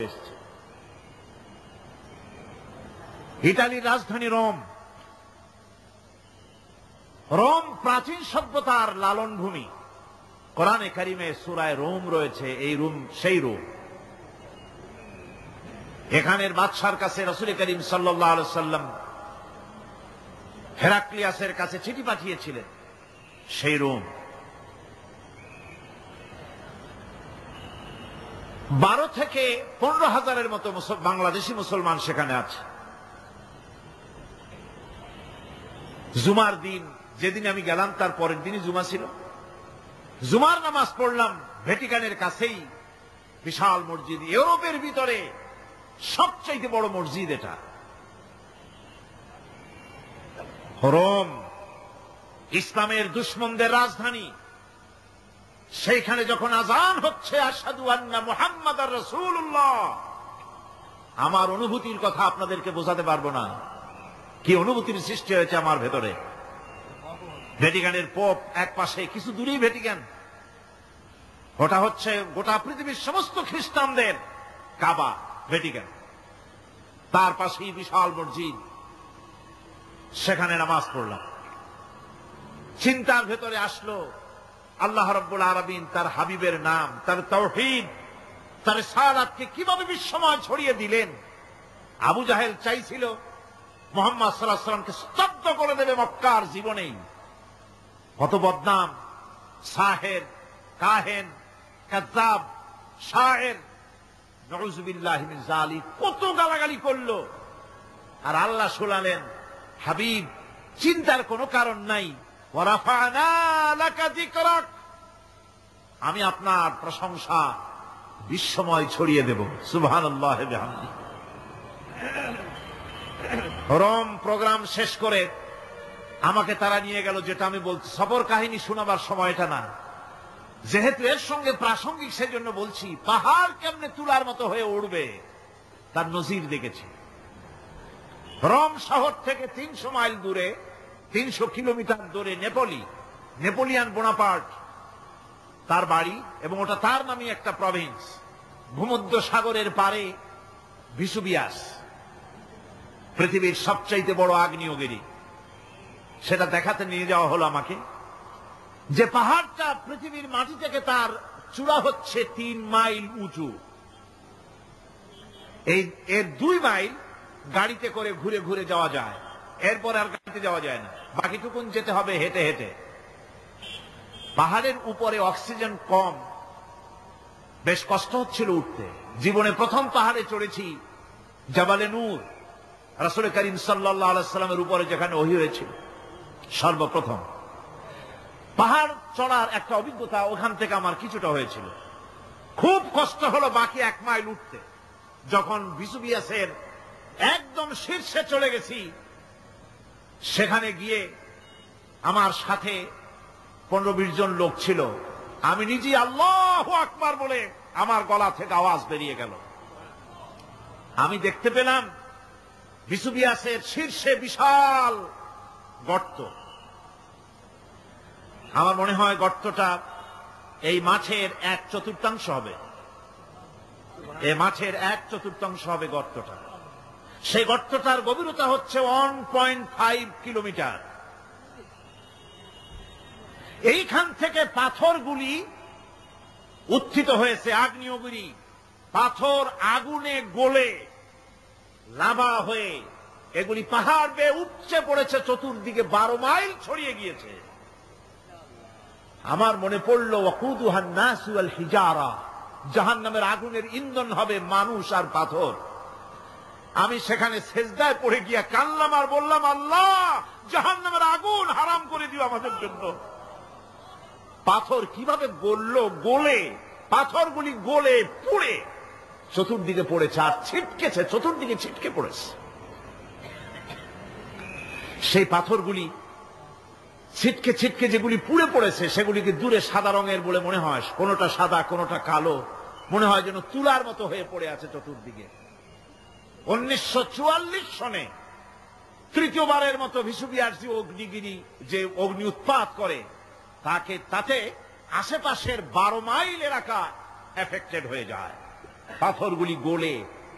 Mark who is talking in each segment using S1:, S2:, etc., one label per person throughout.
S1: এসছে। ইতালির রাজধানী রোম। রোম প্রাচীন সভ্যতার লালন ভূমি। কোরআনে কারিমে সূরায়ে রোম রয়েছে। এই রোম সেই রোম। এখানের বাদশার কাছে রাসূল করিম সাল্লাল্লাহু আলাইহি ওয়াসাল্লাম হেরাক্লিয়াসের কাছে চিঠি পাঠিয়েছিলেন। সেই রোম 12 থেকে 15,000-এর মতো বাংলাদেশি মুসলমান সেখানে আছে। জুমার দিন, যেদিন আমি গেলাম তার পরের দিনই জুমা ছিল। জুমার নামাজ পড়লাম ভ্যাটিকানের কাছেই বিশাল মসজিদ, ইউরোপের ভিতরে সবচেয়ে বড় মসজিদ এটা। রোম ইসলামের দুশমনদের রাজধানী। সেইখানে যখন আযান হচ্ছে আশহাদু আন্না মুহাম্মাদার রাসূলুল্লাহ, আমার অনুভূতির কথা আপনাদেরকে বোঝাতে পারবো না, কি অনুভূতির সৃষ্টি হয়েছে আমার ভেতরে। ভ্যাটিকানের পোপ এক পাশে, কিছু দূরেই ভ্যাটিকান। ওটা হচ্ছে গোটা পৃথিবীর সমস্ত খ্রিস্টানদের কাবা, ভ্যাটিকান। তার পাশেই বিশাল মসজিদ, সেখানে নামাজ পড়লাম। চিন্তার ভেতরে আসলো আল্লাহ রাব্বুল আলামিন তার হাবিবের নাম, তার তাওহীদ, তার রিসালাতকে কিভাবে বিশ্বময় ছড়িয়ে দিলেন। আবু জাহেল চাইছিল মুহাম্মদ সাল্লাল্লাহু আলাইহি ওয়াসাল্লামকে স্তব্ধ করে দেবে মক্কার জীবনেই। কত বদনাম, সাহের, কাহেন, কাযযাব, শায়ের, নাউযুবিল্লাহি মিন যালিক, কত গালাগালি করলো। আর আল্লাহ শোনালেন, হাবিব চিন্তার কোনো কারণ নাই, ওয়া রাফা'না লাকা যিকরাক, আমি আপনার প্রশংসা বিশ্বময় ছড়িয়ে দেব। সুবহানাল্লাহি ওয়া বিহামদিহি। রোম প্রোগ্রাম শেষ করে আমাকে তারা নিয়ে গেল, যেটা আমি বলছি সফর কাহিনী শোনাবার সময়টা না, যেহেতু এর সঙ্গে প্রাসঙ্গিক সেজন্য বলছি। পাহাড় কেমনে তুলার মতো হয়ে উঠবে তার নজির দেখেছি। রোম শহর থেকে 300 মাইল দূরে, 300 কিলোমিটার দূরে নেপোলিয়ান বোনাপার্ট তার বাড়ি, এবং ওটা তার নামে একটা প্রভিন্স। ভূমধ্য সাগরের পারে ভিসুভিয়াস, পৃথিবীর সবচাইতে বড় আগ্নেয়গিরি। সেটা দেখাতে নিয়ে যাওয়া হলো আমাকে। যে পাহাড়টা পৃথিবীর মাটি থেকে তার চূড়া হচ্ছে 3 মাইল উঁচু। এর 2 মাইল গাড়িতে করে ঘুরে ঘুরে যাওয়া যায়, এরপর আর গাড়িতে যাওয়া যায় না, বাকিটুকুন যেতে হবে হেঁটে হেঁটে। পাহাড়ের উপরে অক্সিজেন কম, বেশ কষ্ট হচ্ছিল উঠতে। জীবনে প্রথম পাহাড়ে চড়েছি, জাবালে নূর, রাসূল করিম সাল্লাল্লাহু আলাইহি ওয়াসাল্লামের উপরে যেখানে ওহী হয়েছিল সর্বপ্রথম। পাহাড় চড়ার একটা অভিজ্ঞতা ওখান থেকে আমার কিছুটা হয়েছিল। খুব কষ্ট হলো বাকি 1 মাইল উঠতে। যখন ভিসুভিয়াসের একদম শীর্ষে চলে গেছি, সেখানে গিয়ে আমার সাথে 15-20 জন লোক ছিল। আমি নিজে আল্লাহু আকবার বলে আমার গলা থেকে আওয়াজ বেরিয়ে গেল। আমি দেখতে পেলাম ভিসুভিয়াসের শীর্ষে বিশাল গর্ত। আমার মনে হয় গর্তটা এই মাছের 1/4 হবে। এই মাছের 1/4 হবে গর্তটা। সেই গর্তটার গভীরতা হচ্ছে 1.5 কিলোমিটার। এইখান থেকে পাথরগুলি উত্থিত হয়েছে, আগ্নেয়গিরি। পাথর আগুনে গলে লাভা হয়ে এগুলি পাহাড় বেয়ে উপচে পড়েছে, চতুর্দিকে 12 মাইল ছড়িয়ে গিয়েছে। আমার মনে পড়ল ওয়াকুদুহান নাসু ওয়াল হিজারা, জাহান্নামের আগুনের ইন্ধন হবে মানুষ আর পাথর। আমি সেখানে সেজদায় পড়ে গিয়া কানলাম আর বললাম, আল্লাহ জাহান্নামের আগুন হারাম করে দিও আমাদের জন্য। পাথর কিভাবে গলে, পাথরগুলি গলে পুড়ে চতুর্দিকে পড়েছে, আর ছিটকেছে, চতুর্দিকে ছিটকে পড়েছে। সেই পাথরগুলি ছিটকে ছিটকে যেগুলি পুড়ে পড়েছে, সেগুলিকে দূরে সাদা রঙের বলে মনে হয়। কোনোটা সাদা, কোনোটা কালো, মনে হয় যেন তুলার মতো হয়ে পড়ে আছে চতুর্দিকে। 1944 সনে তৃতীয়বারের মতো ভিসুভিয়াস যে অগ্নি উৎপাত করে, তাতে আশেপাশের 12 মাইল এলাকা এফেক্টেড হয়ে যায়। পাথরগুলি গলে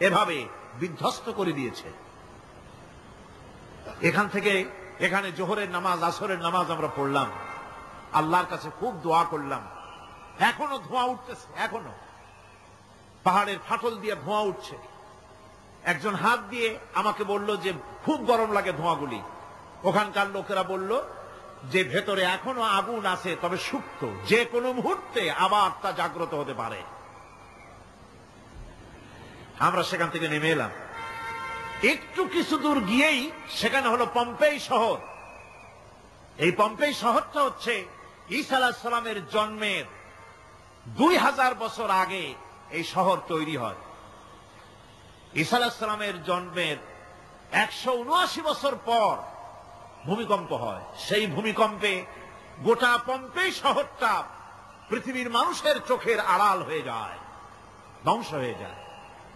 S1: এভাবে বিধ্বস্ত করে দিয়েছে। এখান থেকে এখানে জোহরের নামাজ, আসরের নামাজ আমরা পড়লাম, আল্লাহর কাছে খুব দোয়া করলাম। এখনো ধোঁয়া উঠতেছে, এখনো পাহাড়ের ফাটল দিয়ে ধোঁয়া উঠছে। একজন হাত দিয়ে আমাকে বলল যে খুব গরম লাগে ধোঁয়াগুলি। ওখানকার লোকেরা বলল যে ভেতরে এখনো আগুন আছে, তবে সুপ্ত, যে কোনো মুহূর্তে আবার তা জাগ্রত হতে পারে। আমরা সেখান থেকে নেমে এলাম। একটু কিছু দূর গিয়েই সেখানে হলো পম্পেই শহর। এই পম্পেই শহরটা হচ্ছে ঈসা আলাইহিস সালামের জন্মের 2000 বছর আগে এই শহর তৈরি হয়। ঈসা আলাইহিস সালামের জন্মের 179 বছর পর ভূমিকম্প হয়। সেই ভূমিকম্পে গোটা পম্পেই শহরটা পৃথিবীর মানুষের চোখের আড়াল হয়ে যায়, ধ্বংস হয়ে যায়,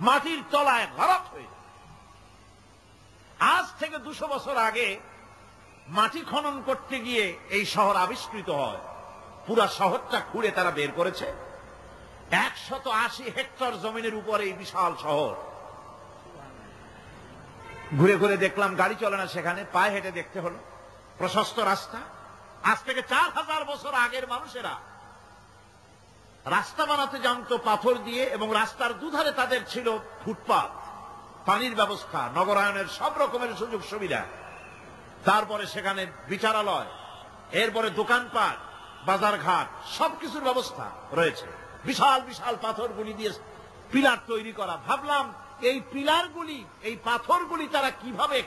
S1: মাটির তলায় গরাক হয়ে যায়। আজ থেকে 200 বছর আগে মাটি খনন করতে গিয়ে এই শহর আবিষ্কৃত হয়। পুরা শহরটা খুঁড়ে তারা বের করেছে। 180 হেক্টর জমিনের উপরে এই বিশাল শহর। ঘুরে ঘুরে দেখলাম, গাড়ি চলে না সেখানে, পায়ে হেঁটে দেখতে হলো। প্রশস্ত রাস্তা। আজ থেকে 4000 বছর আগের মানুষেরা রাস্তা বানাতে জানতো পাথর দিয়ে, এবং রাস্তার দুধারে তাদের ছিল ফুটপাত, পানির ব্যবস্থা, নগরায়নের সব রকমের সুযোগ সুবিধা। তারপরে সেখানে বিচারালয়, এরপরে দোকানপাট, বাজারঘাট, সবকিছুর ব্যবস্থা রয়েছে। বিশাল বিশাল পাথরগুলি দিয়ে পিলার তৈরি করা। ভাবলাম এই পিলারগুলি, এই পাথরগুলি তারা কিভাবে